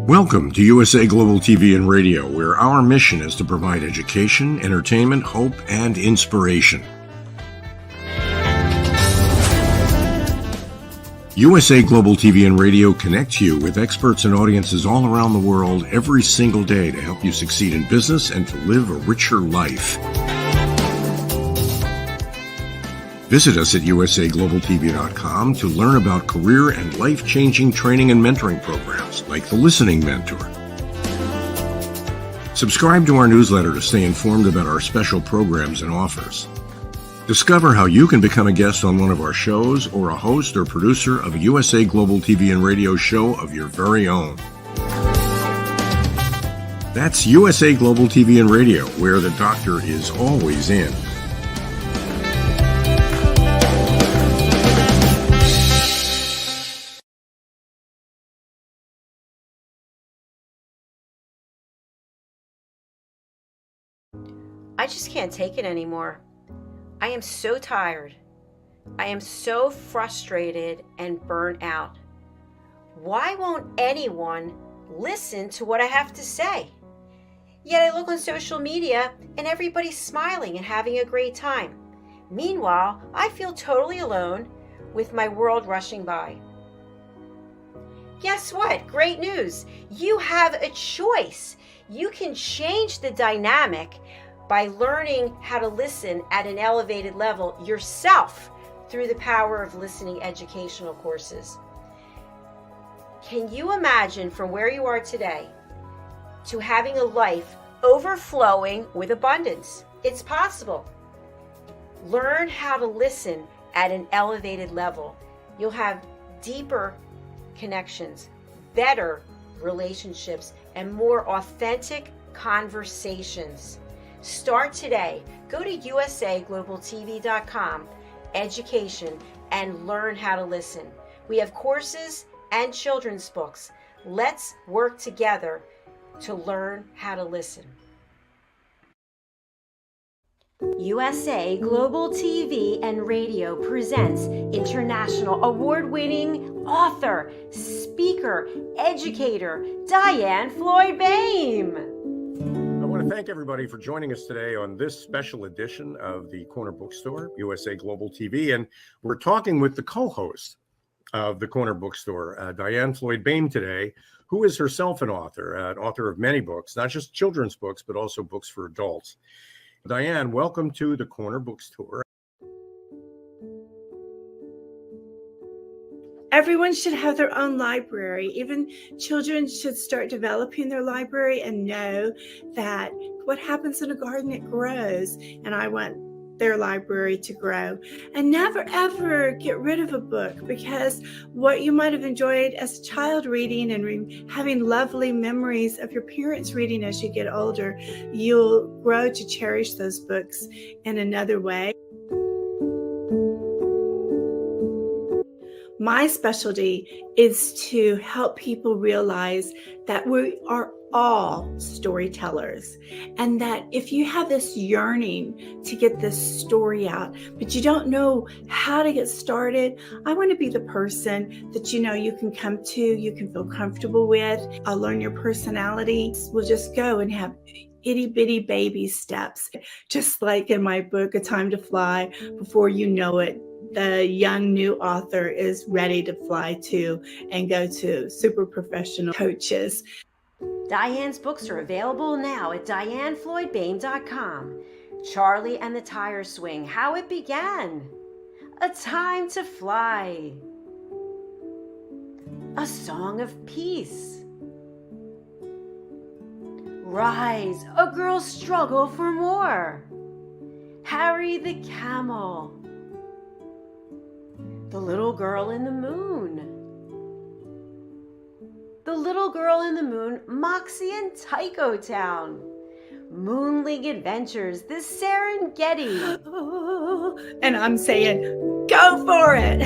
Welcome to USA Global TV and Radio, where our mission is to provide education, entertainment, hope, and inspiration. USA Global TV and Radio connects you with experts and audiences all around the world every single day to help you succeed in business and to live a richer life. Visit us at usaglobaltv.com to learn about career and life-changing training and mentoring programs like the Listening Mentor. Subscribe to our newsletter to stay informed about our special programs and offers. Discover how you can become a guest on one of our shows or a host or producer of a USA Global TV and Radio show of your very own. That's USA Global TV and Radio, where the doctor is always in. I just can't take it anymore. I am so tired. I am so frustrated and burnt out. Why won't anyone listen to what I have to say? Yet I look on social media and everybody's smiling and having a great time. Meanwhile, I feel totally alone with my world rushing by. Guess what? Great news. You have a choice. You can change the dynamic by learning how to listen at an elevated level yourself through the power of listening educational courses. Can you imagine from where you are today to having a life overflowing with abundance? It's possible. Learn how to listen at an elevated level. You'll have deeper connections, better relationships, and more authentic conversations. Start today. Go to usaglobaltv.com, education, and learn how to listen. We have courses and children's books. Let's work together to learn how to listen. USA Global TV and Radio presents international award-winning author, speaker, educator, Diane Floyd-Boehm. I want to thank everybody for joining us today on this special edition of the Corner Bookstore, USA Global TV. And we're talking with the co-host of the Corner Bookstore, Diane Floyd-Boehm today, who is herself an author of many books, not just children's books, but also books for adults. Diane, welcome to the Corner Bookstore. Everyone should have their own library. Even children should start developing their library and know that what happens in a garden, it grows. And I want their library to grow. And never, ever get rid of a book, because what you might have enjoyed as a child reading and having lovely memories of your parents reading as you get older, you'll grow to cherish those books in another way. My specialty is to help people realize that we are all storytellers, and that if you have this yearning to get this story out, but you don't know how to get started, I want to be the person that you can come to, you can feel comfortable with. I'll learn your personality. We'll just go and have itty bitty baby steps, just like in my book, A Time to Fly. Before you know it, the young new author is ready to fly to and go to super professional coaches. Diane's books are available now at dianefloydboehm.com. Charlie and the Tire Swing, How It Began. A Time to Fly. A Song of Peace. Rise, a Girl's Struggle for More. Harry the Camel. The Little Girl in the Moon. The Little Girl in the Moon, Moxie and Tycho Town. Moon League Adventures, The Serengeti. And I'm saying, go for it.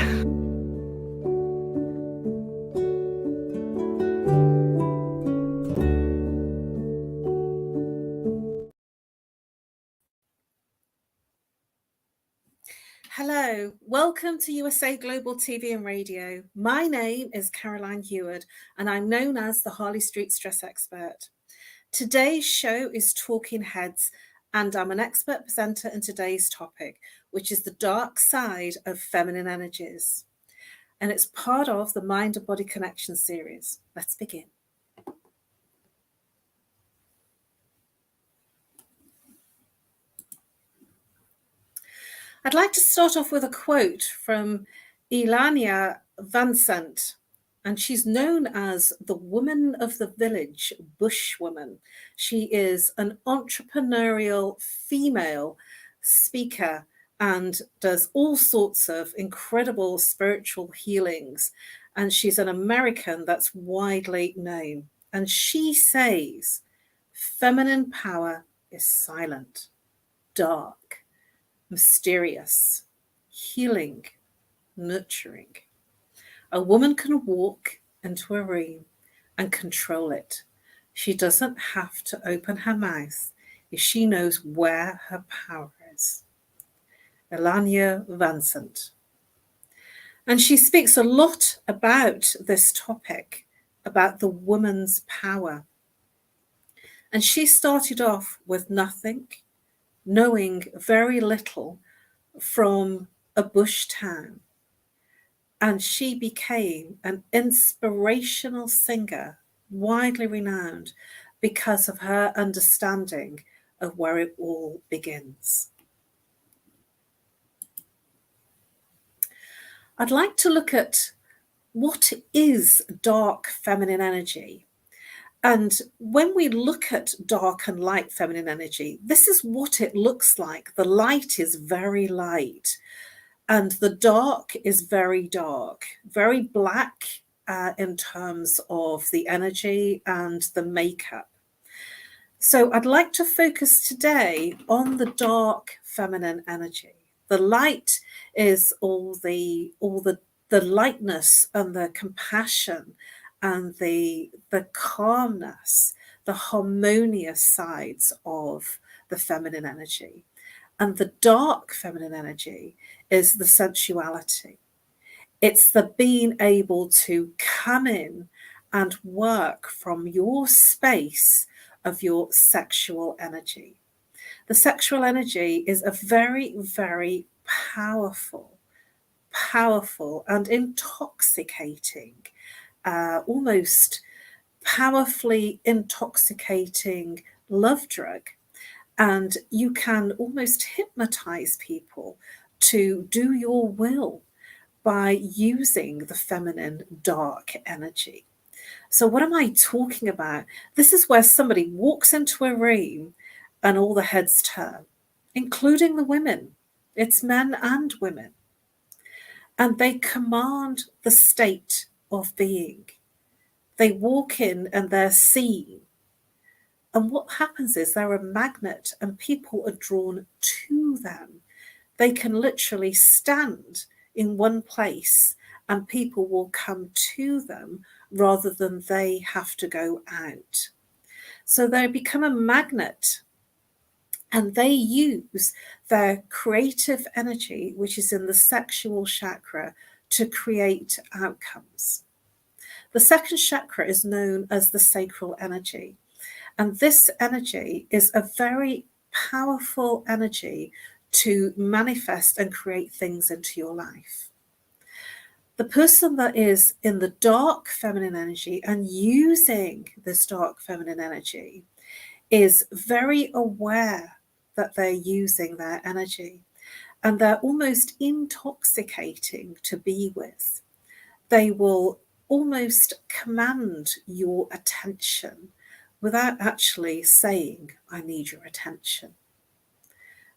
Hello, Welcome to USA Global TV and Radio. My name is Caroline Heward, and I'm known as the Harley Street Stress Expert. Today's show is Talking Heads, and I'm an expert presenter in today's topic, which is the dark side of feminine energies. And it's part of the Mind and Body Connection series. Let's begin. I'd like to start off with a quote from Elania Vincent, and she's known as the woman of the village, bushwoman. She is an entrepreneurial female speaker and does all sorts of incredible spiritual healings. And she's an American that's widely known. And she says, feminine power is silent, dark, mysterious, healing, nurturing. A woman can walk into a room and control it. She doesn't have to open her mouth if she knows where her power is. Elania Vincent. And she speaks a lot about this topic, about the woman's power. And she started off with nothing, knowing very little, from a bush town. And she became an inspirational singer, widely renowned because of her understanding of where it all begins. I'd like to look at what is dark feminine energy. And when we look at dark and light feminine energy, this is what it looks like. The light is very light, and the dark is very dark, very black in terms of the energy and the makeup. So I'd like to focus today on the dark feminine energy. The light is all the lightness and the compassion and the calmness, the harmonious sides of the feminine energy. And the dark feminine energy is the sensuality. It's the being able to come in and work from your space of your sexual energy. The sexual energy is a very, very powerful and intoxicating, almost powerfully intoxicating love drug. And you can almost hypnotize people to do your will by using the feminine dark energy. So what am I talking about? This is where somebody walks into a room and all the heads turn, including the women. It's men and women. And they command the state of being. They walk in and they're seen. And what happens is they're a magnet and people are drawn to them. They can literally stand in one place and people will come to them rather than they have to go out. So they become a magnet and they use their creative energy, which is in the sexual chakra, to create outcomes. The second chakra is known as the sacral energy. And this energy is a very powerful energy to manifest and create things into your life. The person that is in the dark feminine energy and using this dark feminine energy is very aware that they're using their energy, and they're almost intoxicating to be with. They will almost command your attention without actually saying, I need your attention.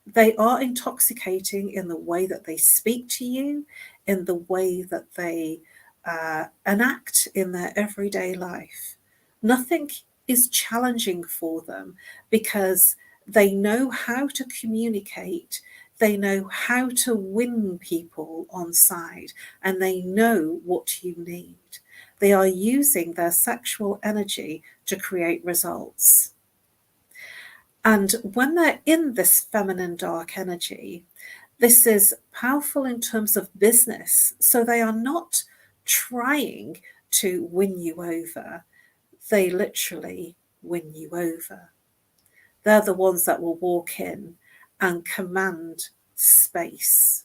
They are intoxicating in the way that they speak to you, in the way that they enact in their everyday life. Nothing is challenging for them because they know how to communicate, they know how to win people on side, and they know what you need. They are using their sexual energy to create results. And when they're in this feminine dark energy, This is powerful in terms of business. So they are not trying to win you over. They literally win you over. They're the ones that will walk in and command space.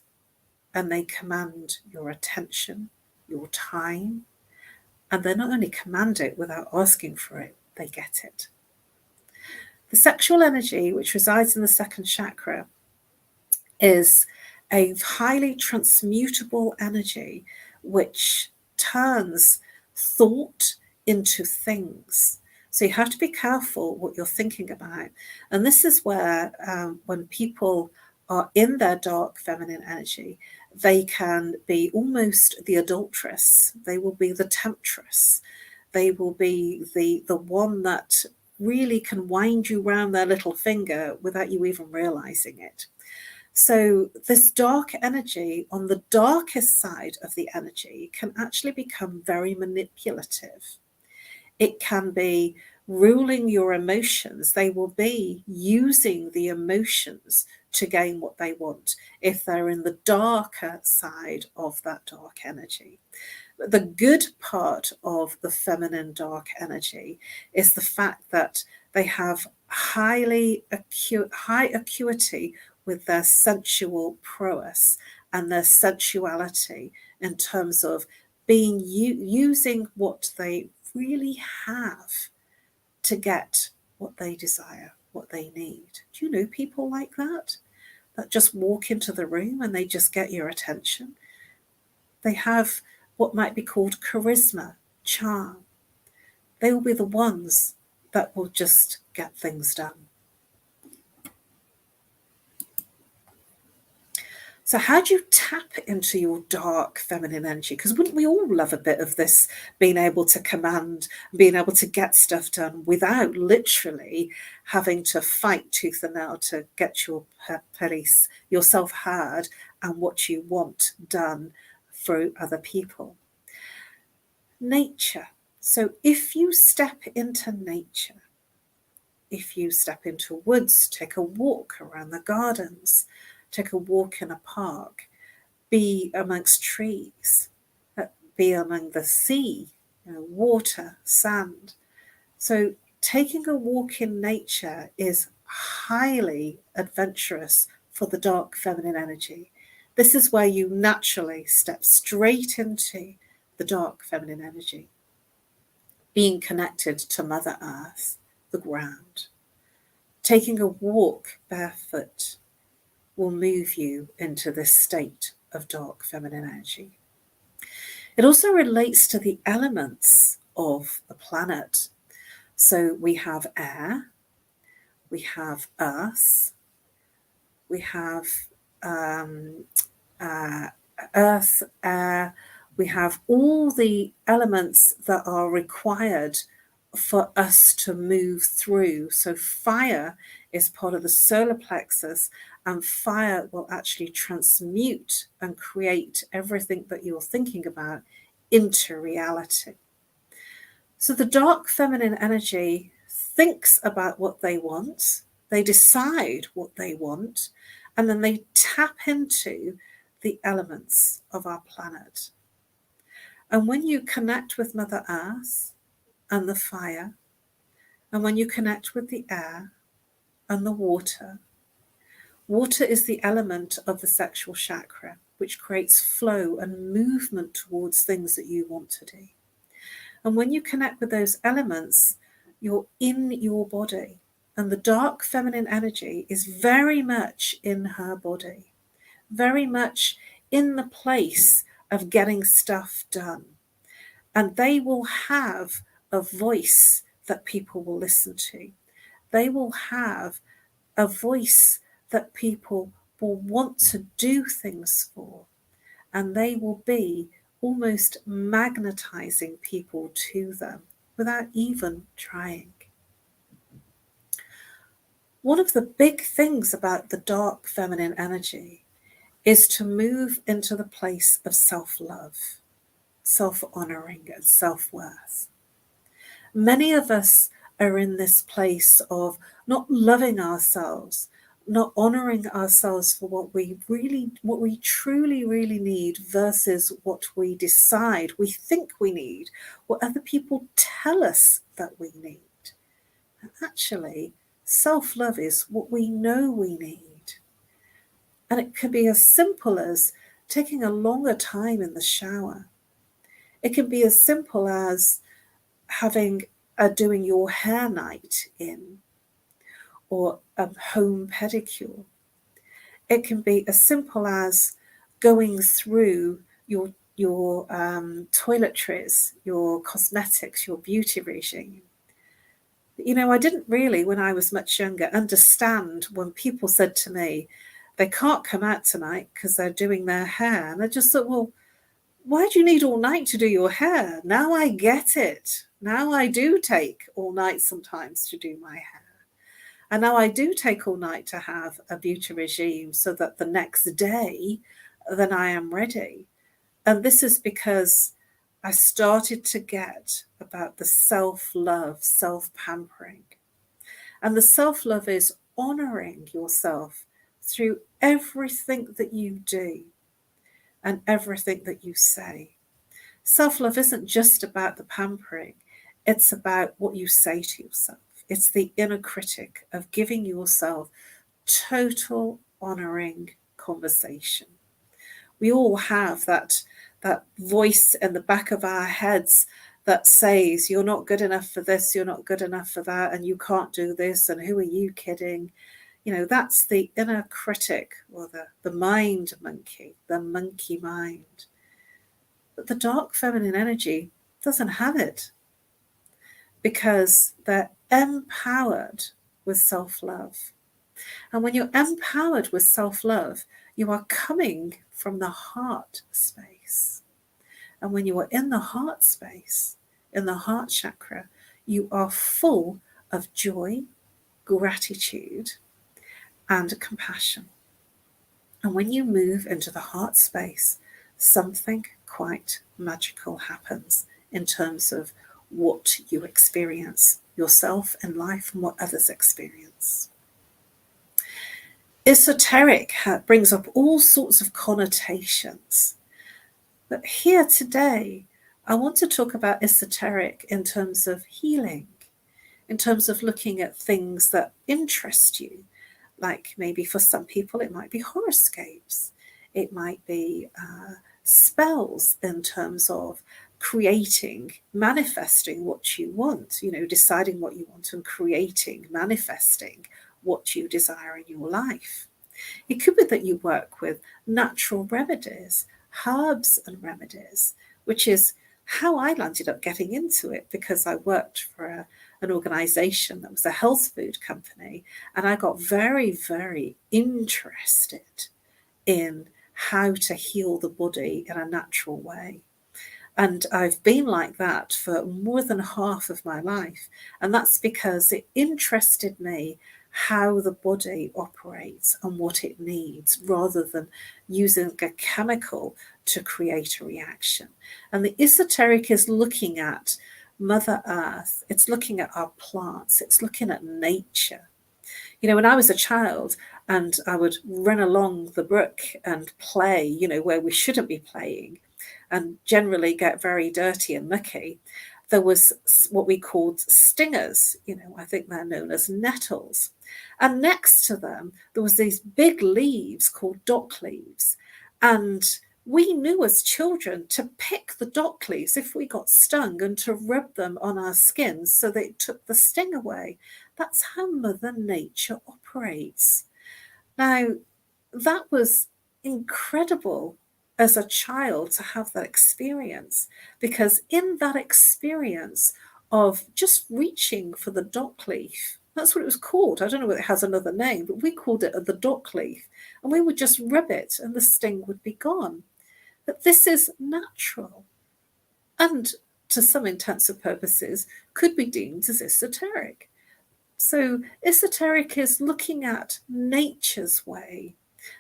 And they command your attention, your time. And they not only command it without asking for it, they get it. The sexual energy, which resides in the second chakra, is a highly transmutable energy which turns thought into things. So you have to be careful what you're thinking about. And this is where when people are in their dark feminine energy, they can be almost the adulteress. They will be the temptress. They will be the one that really can wind you round their little finger without you even realizing it. So this dark energy on the darkest side of the energy can actually become very manipulative. It can be ruling your emotions. They will be using the emotions to gain what they want if they're in the darker side of that dark energy. The good part of the feminine dark energy is the fact that they have high acuity with their sensual prowess and their sensuality in terms of being using what they really have to get what they desire, what they need. Do you know people like that just walk into the room and they just get your attention? They have what might be called charisma, charm. They will be the ones that will just get things done. So how do you tap into your dark feminine energy? Because wouldn't we all love a bit of this, being able to command, being able to get stuff done without literally having to fight tooth and nail to get yourself heard and what you want done for other people? Nature. So if you step into nature, if you step into woods, take a walk around the gardens, take a walk in a park, be amongst trees, be among the sea, water, sand. So taking a walk in nature is highly adventurous for the dark feminine energy. This is where you naturally step straight into the dark feminine energy, being connected to Mother Earth, the ground. Taking a walk barefoot will move you into this state of dark feminine energy. It also relates to the elements of the planet. So we have air, we have earth, we have earth, air, we have all the elements that are required for us to move through. So fire is part of the solar plexus, and fire will actually transmute and create everything that you're thinking about into reality. So the dark feminine energy thinks about what they want, they decide what they want, and then they tap into the elements of our planet. And when you connect with Mother Earth and the fire, and when you connect with the air and the water, water is the element of the sexual chakra, which creates flow and movement towards things that you want to do. And when you connect with those elements, you're in your body. And the dark feminine energy is very much in her body, very much in the place of getting stuff done. And they will have a voice that people will listen to. They will have a voice that people will want to do things for, and they will be almost magnetizing people to them without even trying. One of the big things about the dark feminine energy is to move into the place of self-love, self-honoring, and self-worth. Many of us are in this place of not loving ourselves, not honoring ourselves for what we truly, really need versus what we decide, we think we need, what other people tell us that we need. And actually, self-love is what we know we need. And it can be as simple as taking a longer time in the shower. It can be as simple as having doing your hair night in, or a home pedicure. It can be as simple as going through your toiletries, your cosmetics, your beauty regime. You know, I didn't really, when I was much younger, understand when people said to me, they can't come out tonight because they're doing their hair. And I just thought, well, why do you need all night to do your hair? Now I get it. Now I do take all night sometimes to do my hair. And now I do take all night to have a beauty regime so that the next day, then I am ready. And this is because I started to get about the self-love, self-pampering. And the self-love is honoring yourself through everything that you do and everything that you say. Self-love isn't just about the pampering. It's about what you say to yourself. It's the inner critic of giving yourself total honoring conversation. We all have that voice in the back of our heads that says, you're not good enough for this, you're not good enough for that, and you can't do this, and who are you kidding? You know, that's the inner critic, or the mind monkey, the monkey mind. But the dark feminine energy doesn't have it, because they're empowered with self-love. And when you're empowered with self-love, you are coming from the heart space. And when you are in the heart space, in the heart chakra, you are full of joy, gratitude, and compassion. And when you move into the heart space, something quite magical happens in terms of what you experience yourself in life and what others experience. Esoteric brings up all sorts of connotations. But here today, I want to talk about esoteric in terms of healing, in terms of looking at things that interest you. Like maybe for some people, it might be horoscopes. It might be spells in terms of creating, manifesting what you want, you know, deciding what you want and creating, manifesting what you desire in your life. It could be that you work with natural remedies, herbs and remedies, which is how I landed up getting into it, because I worked for an organization that was a health food company, and I got very, very interested in how to heal the body in a natural way. And I've been like that for more than half of my life. And that's because it interested me how the body operates and what it needs, rather than using a chemical to create a reaction. And the esoteric is looking at Mother Earth. It's looking at our plants. It's looking at nature. You know, when I was a child and I would run along the brook and play, you know, where we shouldn't be playing, and generally get very dirty and mucky, there was what we called stingers. You know, I think they're known as nettles. And next to them, there was these big leaves called dock leaves. And we knew as children to pick the dock leaves if we got stung and to rub them on our skins so that it took the sting away. That's how Mother Nature operates. Now, that was incredible as a child to have that experience, because in that experience of just reaching for the dock leaf, that's what it was called. I don't know whether it has another name, but we called it the dock leaf, and we would just rub it and the sting would be gone. But this is natural, and to some intents and purposes could be deemed as esoteric. So esoteric is looking at nature's way,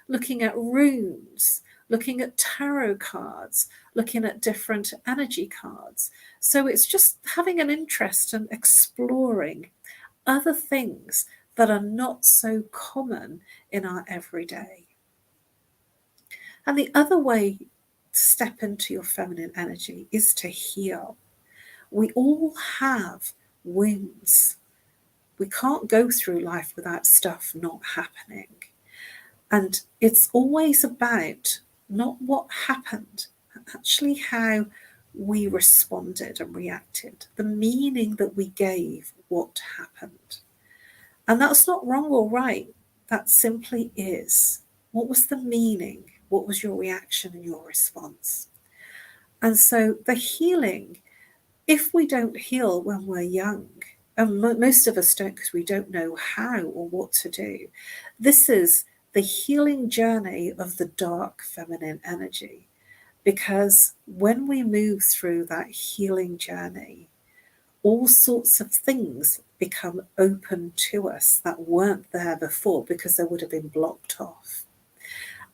looking at runes, looking at tarot cards, looking at different energy cards. So it's just having an interest in exploring other things that are not so common in our everyday. And the other way to step into your feminine energy is to heal. We all have wounds. We can't go through life without stuff not happening. And it's always about not what happened, but actually how we responded and reacted, the meaning that we gave what happened. And that's not wrong or right. That simply is. What was the meaning? What was your reaction and your response? And so the healing, if we don't heal when we're young, and most of us don't because we don't know how or what to do, this is the healing journey of the dark feminine energy. Because when we move through that healing journey, all sorts of things become open to us that weren't there before because they would have been blocked off.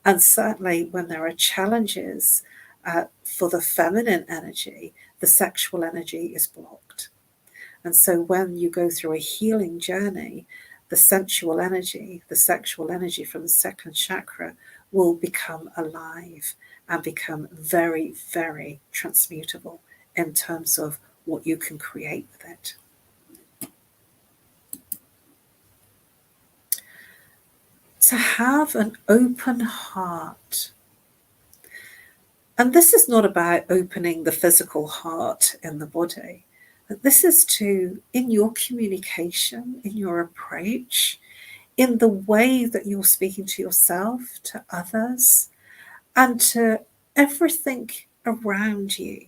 And certainly when there are challenges for the feminine energy, the sexual energy is blocked. And so when you go through a healing journey, the sensual energy, the sexual energy from the second chakra will become alive and become very, very transmutable in terms of what you can create with it. To have an open heart. And this is not about opening the physical heart in the body. This is to, in your communication, in your approach, in the way that you're speaking to yourself, to others, and to everything around you.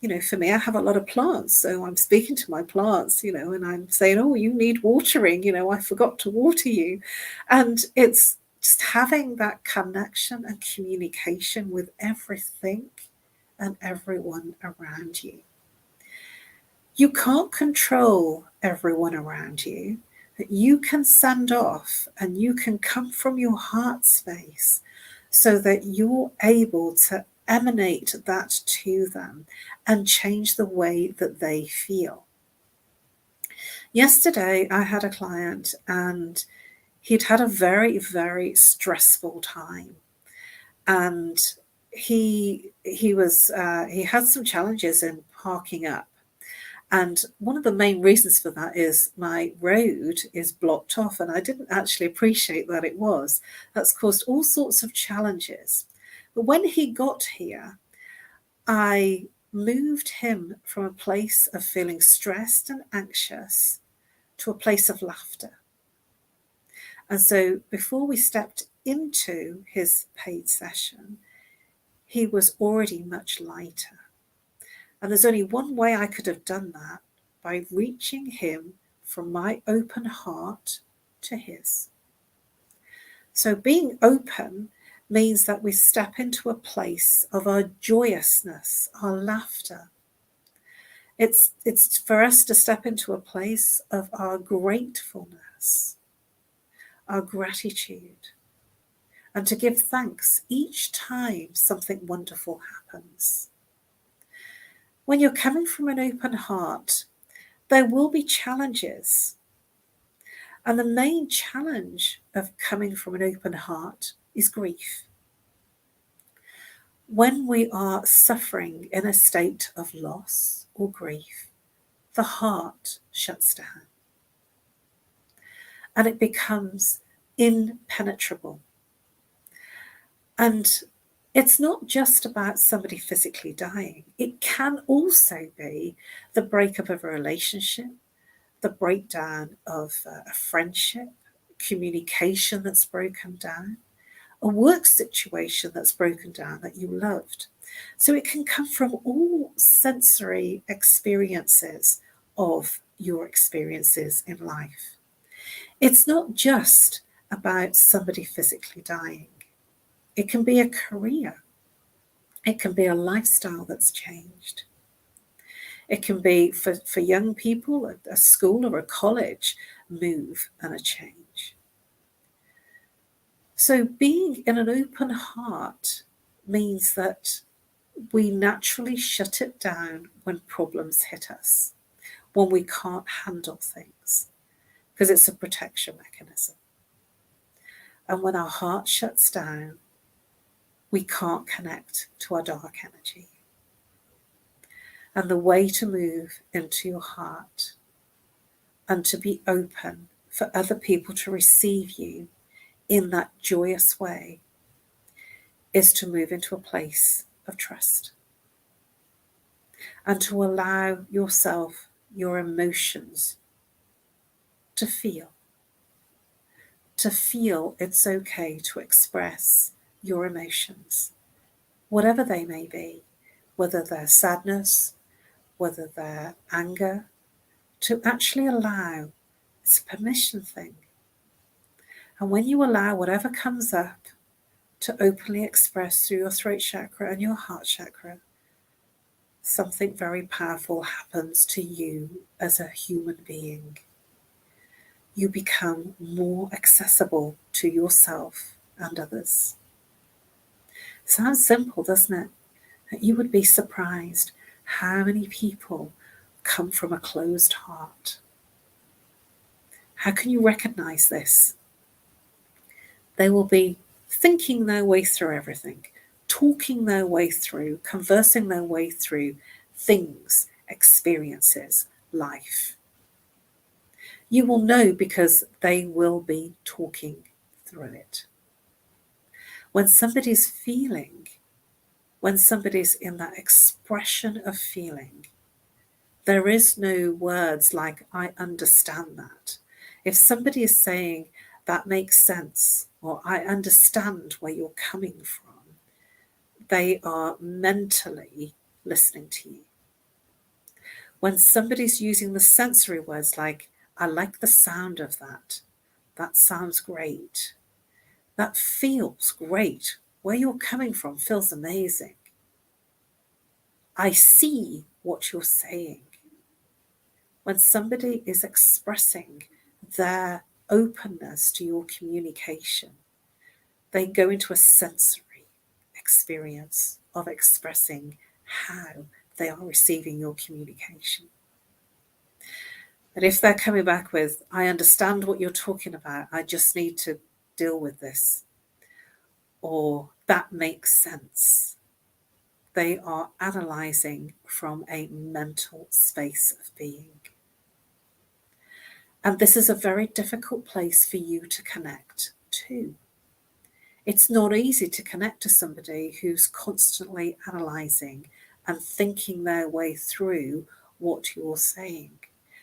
You know, for me, I have a lot of plants, so I'm speaking to my plants, you know, and I'm saying, oh, you need watering, you know, I forgot to water you. And it's just having that connection and communication with everything and everyone around you. You can't control everyone around you, but you can send off and you can come from your heart space so that you're able to emanate that to them and change the way that they feel. Yesterday, I had a client and he'd had a very, very stressful time. And he had some challenges in parking up. And one of the main reasons for that is my road is blocked off, and I didn't actually appreciate that it was. That's caused all sorts of challenges. But when he got here, I moved him from a place of feeling stressed and anxious to a place of laughter. And so before we stepped into his paid session, he was already much lighter. And there's only one way I could have done that, by reaching him from my open heart to his. So being open means that we step into a place of our joyousness, our laughter. It's for us to step into a place of our gratefulness, our gratitude, and to give thanks each time something wonderful happens. When you're coming from an open heart, there will be challenges. And the main challenge of coming from an open heart is grief. When we are suffering in a state of loss or grief, the heart shuts down and it becomes impenetrable. And it's not just about somebody physically dying. It can also be the breakup of a relationship, the breakdown of a friendship, communication that's broken down, a work situation that's broken down that you loved. So it can come from all sensory experiences of your experiences in life. It's not just about somebody physically dying. It can be a career. It can be a lifestyle that's changed. It can be, for young people, a school or a college move and a change. So being in an open heart means that we naturally shut it down when problems hit us, when we can't handle things. because it's a protection mechanism. And when our heart shuts down, we can't connect to our dark energy. And the way to move into your heart and to be open for other people to receive you in that joyous way is to move into a place of trust and to allow yourself, your emotions, to feel it's okay to express your emotions, whatever they may be, whether they're sadness, whether they're anger, to actually allow. It's a permission thing. And when you allow whatever comes up to openly express through your throat chakra and your heart chakra, something very powerful happens to you as a human being. You become more accessible to yourself and others. Sounds simple, doesn't it? You would be surprised how many people come from a closed heart. How can you recognize this? They will be thinking their way through everything, talking their way through, conversing their way through things, experiences, life. You will know because they will be talking through it. When somebody's feeling, when somebody's in that expression of feeling, there is no words like, I understand that. If somebody is saying, that makes sense, or I understand where you're coming from, they are mentally listening to you. When somebody's using the sensory words like, I like the sound of that, that sounds great, that feels great, where you're coming from feels amazing, I see what you're saying. When somebody is expressing their openness to your communication, they go into a sensory experience of expressing how they are receiving your communication. But if they're coming back with, I understand what you're talking about, I just need to deal with this, or that makes sense, they are analysing from a mental space of being. And this is a very difficult place for you to connect to. It's not easy to connect to somebody who's constantly analysing and thinking their way through what you're saying.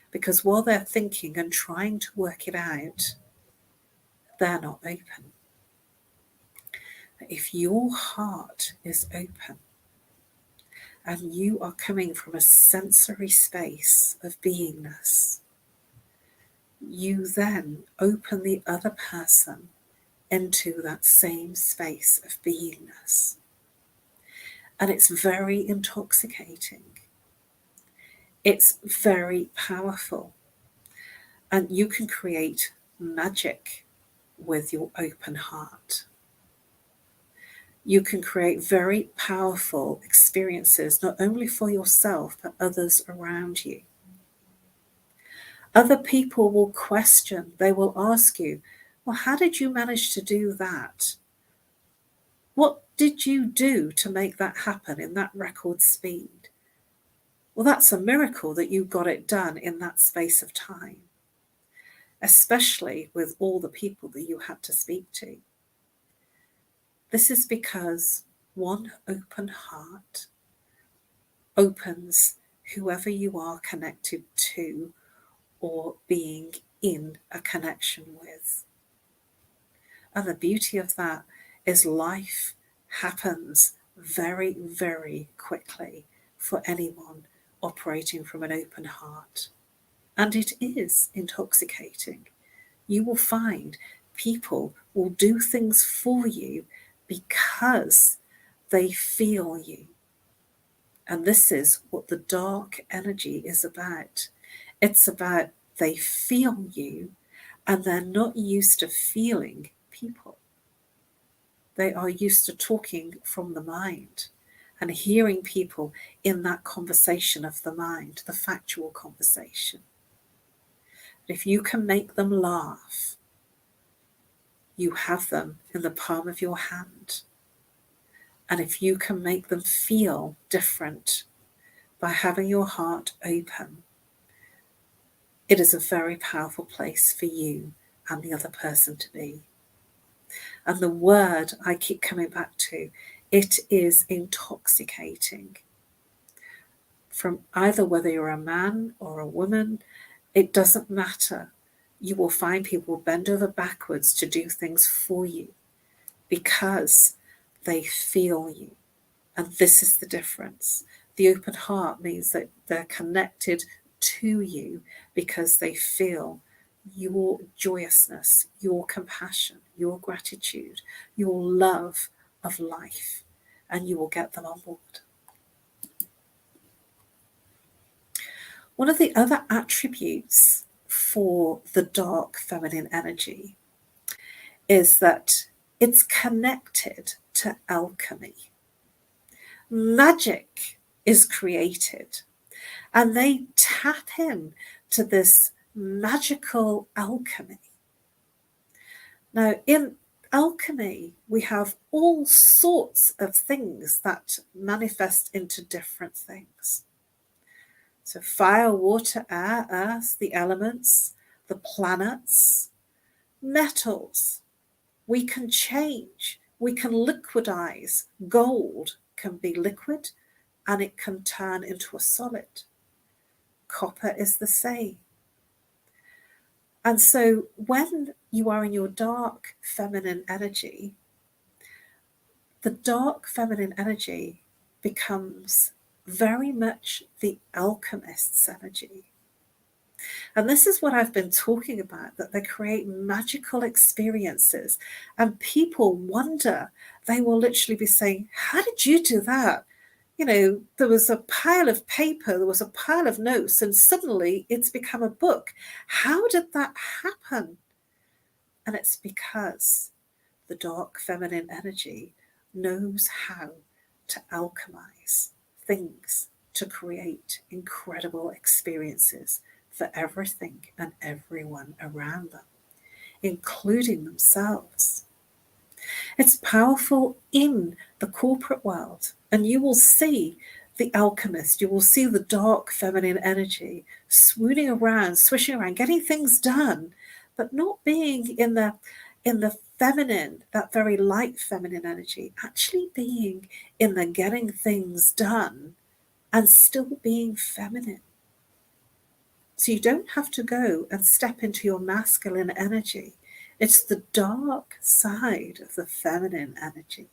Because while they're thinking and trying to work it out, they're not open. If your heart is open and you are coming from a sensory space of beingness, you then open the other person into that same space of beingness. And it's very intoxicating. It's very powerful. And you can create magic with your open heart. You can create very powerful experiences, not only for yourself, but others around you. Other people will question, they will ask you, well, how did you manage to do that? What did you do to make that happen in that record speed? Well, that's a miracle that you got it done in that space of time, especially with all the people that you had to speak to. This is because one open heart opens whoever you are connected to or being in a connection with. And the beauty of that is life happens very, very quickly for anyone operating from an open heart. And it is intoxicating. You will find people will do things for you because they feel you. And this is what the dark energy is about. It's about they feel you and they're not used to feeling people. They are used to talking from the mind and hearing people in that conversation of the mind, the factual conversation. If you can make them laugh, you have them in the palm of your hand. And if you can make them feel different by having your heart open, it is a very powerful place for you and the other person to be. And the word I keep coming back to, it is intoxicating. From either whether you're a man or a woman, it doesn't matter. You will find people bend over backwards to do things for you because they feel you. And this is the difference. The open heart means that they're connected to you because they feel your joyousness, your compassion, your gratitude, your love of life, and you will get them on board. One of the other attributes for the dark feminine energy is that it's connected to alchemy. Magic is created, and they tap in to this magical alchemy. Now, in alchemy, we have all sorts of things that manifest into different things. So fire, water, air, earth, the elements, the planets, metals. We can change, we can liquidize. Gold can be liquid and it can turn into a solid. Copper is the same. And so when you are in your dark feminine energy, the dark feminine energy becomes very much the alchemist's energy. And this is what I've been talking about, that they create magical experiences and people wonder. They will literally be saying, how did you do that? You know, there was a pile of paper, there was a pile of notes, and suddenly it's become a book. How did that happen? And it's because the dark feminine energy knows how to alchemize things to create incredible experiences for everything and everyone around them, including themselves. It's powerful in the corporate world, and you will see the alchemist, you will see the dark feminine energy swooning around, swishing around, getting things done, but not being in the feminine, that very light feminine energy, actually being in the getting things done and still being feminine. So you don't have to go and step into your masculine energy. It's the dark side of the feminine energy.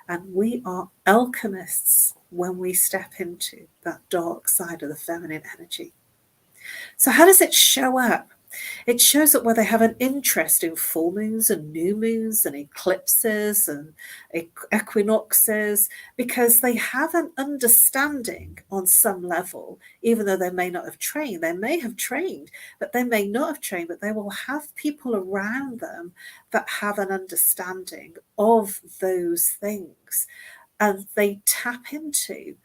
And we are alchemists when we step into that dark side of the feminine energy. So how does it show up? It shows up where they have an interest in full moons and new moons and eclipses and equinoxes, because they have an understanding on some level, even though they may not have trained. They may have trained, but they may not have trained, but they will have people around them that have an understanding of those things. And they tap into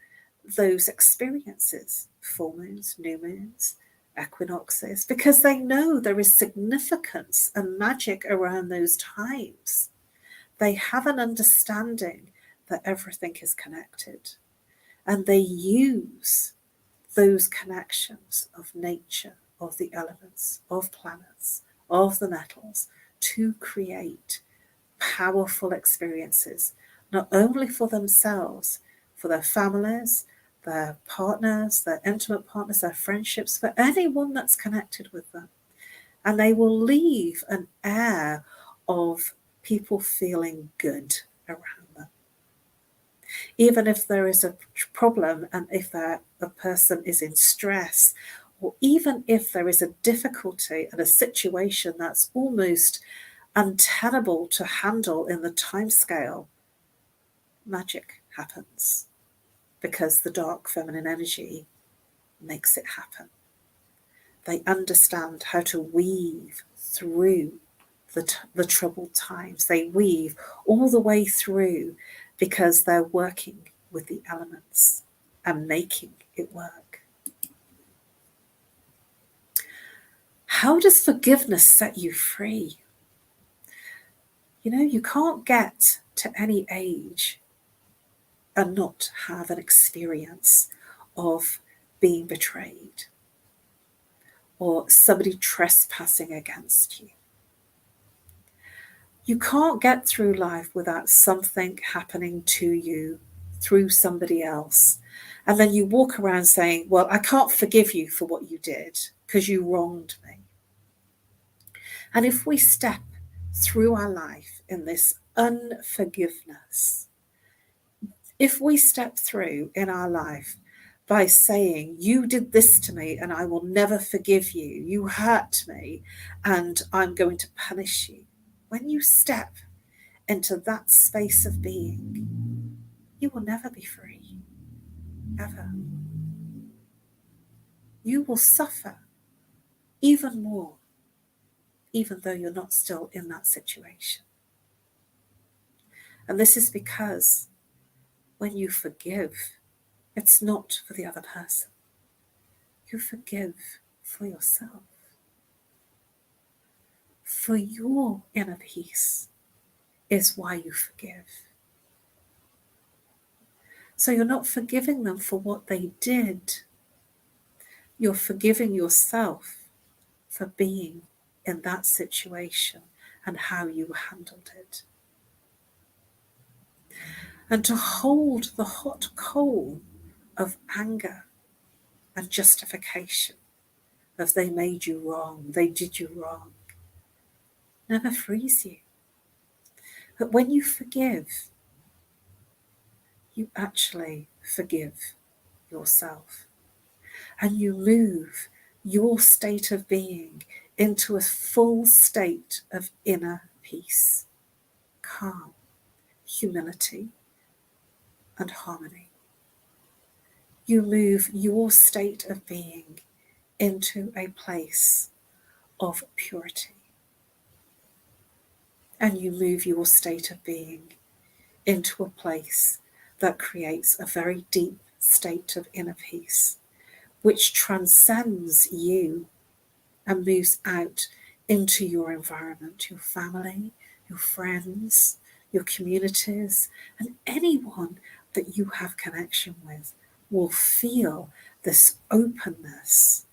those experiences, full moons, new moons, equinoxes, because they know there is significance and magic around those times. They have an understanding that everything is connected, and they use those connections of nature, of the elements, of planets, of the metals, to create powerful experiences, not only for themselves, for their families, their partners, their intimate partners, their friendships, for anyone that's connected with them. And they will leave an air of people feeling good around them. Even if there is a problem, and if a person is in stress, or even if there is a difficulty and a situation that's almost untenable to handle in the time scale, magic happens. Because the dark feminine energy makes it happen. They understand how to weave through the troubled times. They weave all the way through because they're working with the elements and making it work. How does forgiveness set you free? You know, you can't get to any age and not have an experience of being betrayed or somebody trespassing against you. You can't get through life without something happening to you through somebody else. And then you walk around saying, well, I can't forgive you for what you did because you wronged me. And if we step through our life in this unforgiveness, if we step through in our life by saying, you did this to me and I will never forgive you, you hurt me and I'm going to punish you. When you step into that space of being, you will never be free, ever. You will suffer even more, even though you're not still in that situation. And this is because when you forgive, it's not for the other person. You forgive for yourself, for your inner peace is why you forgive. So you're not forgiving them for what they did. You're forgiving yourself for being in that situation and how you handled it. And to hold the hot coal of anger and justification of they made you wrong, they did you wrong, never frees you. But when you forgive, you actually forgive yourself. And you move your state of being into a full state of inner peace, calm, humility, and harmony. You move your state of being into a place of purity. And you move your state of being into a place that creates a very deep state of inner peace, which transcends you and moves out into your environment, your family, your friends, your communities, and anyone that you have connection with will feel this openness.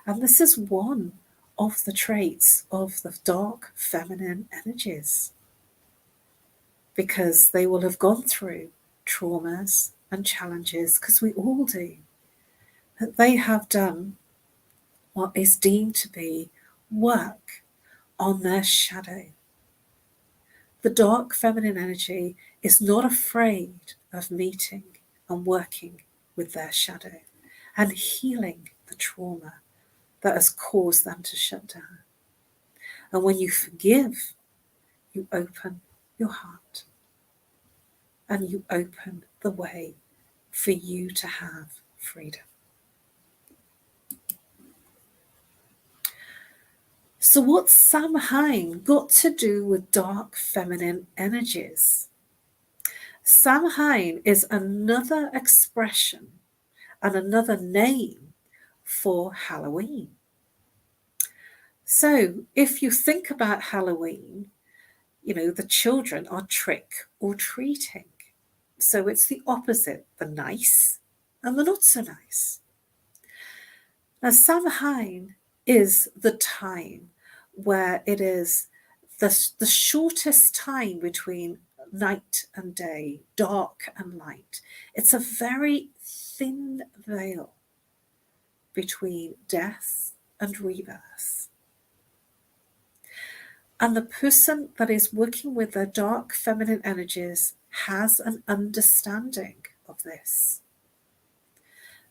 And this is one of the traits of the dark feminine energies, because they will have gone through traumas and challenges, because we all do, that they have done what is deemed to be work on their shadow. The dark feminine energy is not afraid of meeting and working with their shadow and healing the trauma that has caused them to shut down. And when you forgive, you open your heart and you open the way for you to have freedom. So what's Samhain got to do with dark feminine energies? Samhain is another expression and another name for Halloween. So if you think about Halloween, you know, the children are trick or treating. So it's the opposite, the nice and the not so nice. Now, Samhain is the time where it is the shortest time between night and day, dark and light. It's a very thin veil between death and rebirth. And the person that is working with their dark feminine energies has an understanding of this.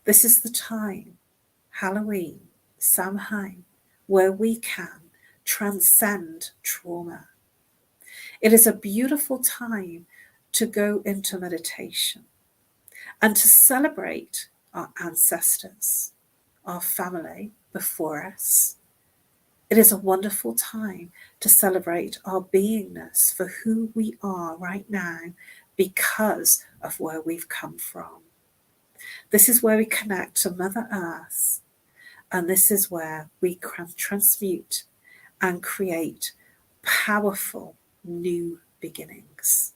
This is the time, Halloween, Samhain, where we can transcend trauma. It is a beautiful time to go into meditation and to celebrate our ancestors, our family before us. It is a wonderful time to celebrate our beingness for who we are right now because of where we've come from. This is where we connect to Mother Earth And this is where we can transmute and create powerful new beginnings.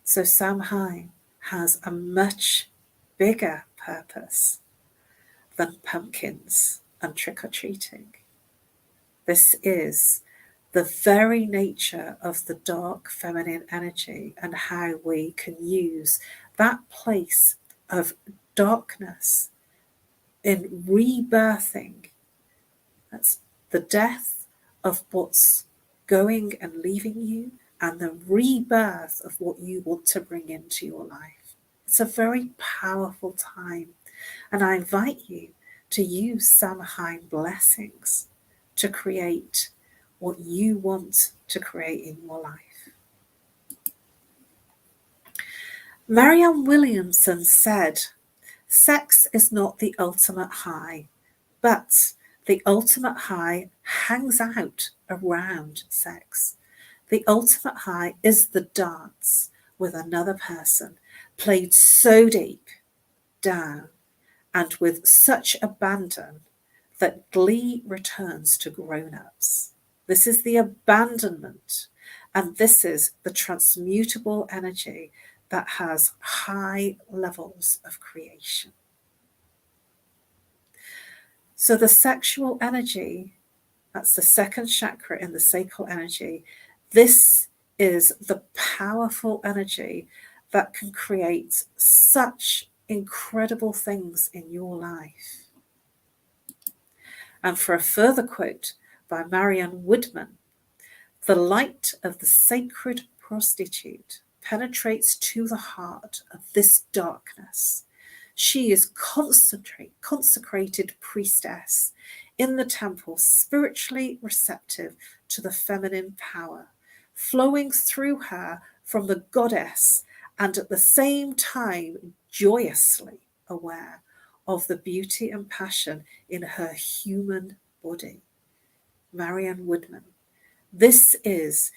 So Samhain has a much bigger purpose than pumpkins and trick-or-treating. This is the very nature of the dark feminine energy and how we can use that place of darkness in rebirthing. That's the death of what's going and leaving you and the rebirth of what you want to bring into your life. It's a very powerful time, and I invite you to use Samhain blessings to create what you want to create in your life. Marianne Williamson said, "Sex is not the ultimate high, but the ultimate high hangs out around sex. The ultimate high is the dance with another person, played so deep down and with such abandon that glee returns to grown-ups." This is the abandonment, and this is the transmutable energy that has high levels of creation. So the sexual energy, that's the second chakra in the sacral energy. This is the powerful energy that can create such incredible things in your life. And for a further quote by Marianne Woodman, "The light of the sacred prostitute penetrates to the heart of this darkness. She is consecrated priestess in the temple, spiritually receptive to the feminine power, flowing through her from the goddess, and at the same time joyously aware of the beauty and passion in her human body." Marianne Woodman. This is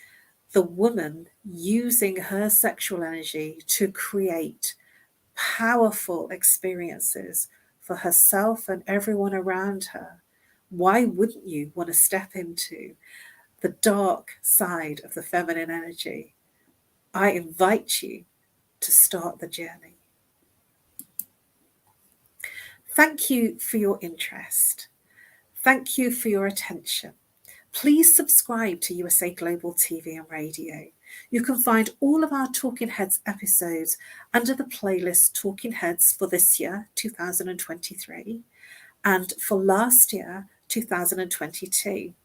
the woman using her sexual energy to create powerful experiences for herself and everyone around her. Why wouldn't you want to step into the dark side of the feminine energy? I invite you to start the journey. Thank you for your interest. Thank you for your attention. Please subscribe to USA Global TV and Radio. You can find all of our Talking Heads episodes under the playlist Talking Heads for this year, 2023, and for last year, 2022.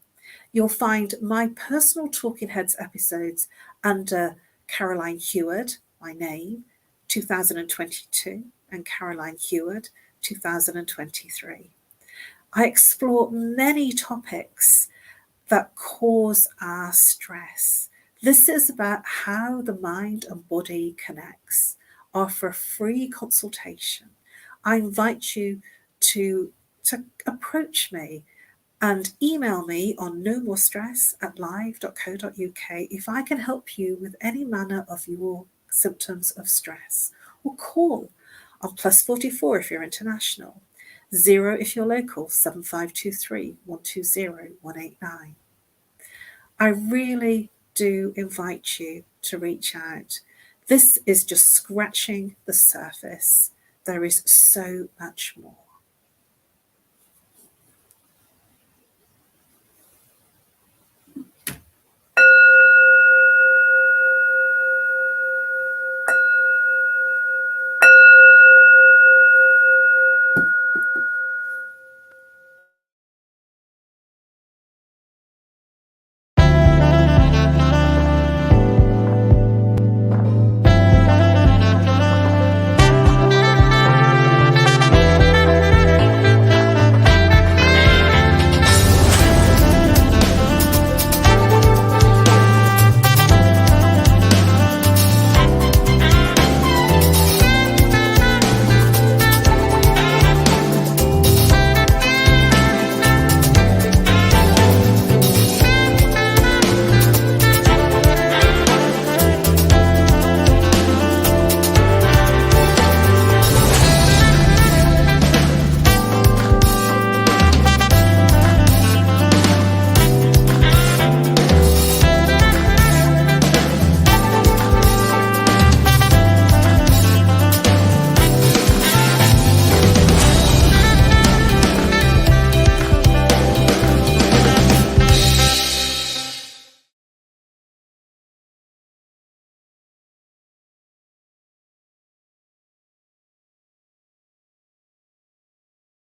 You'll find my personal Talking Heads episodes under Caroline Heward, my name, 2022, and Caroline Heward, 2023. I explore many topics that cause our stress. This is about how the mind and body connects. Offer a free consultation. I invite you to approach me and email me on nomorestress@live.co.uk if I can help you with any manner of your symptoms of stress, or call on +44 if you're international, 0 if you're local, 7523 120 189. I really do invite you to reach out. This is just scratching the surface. There is so much more.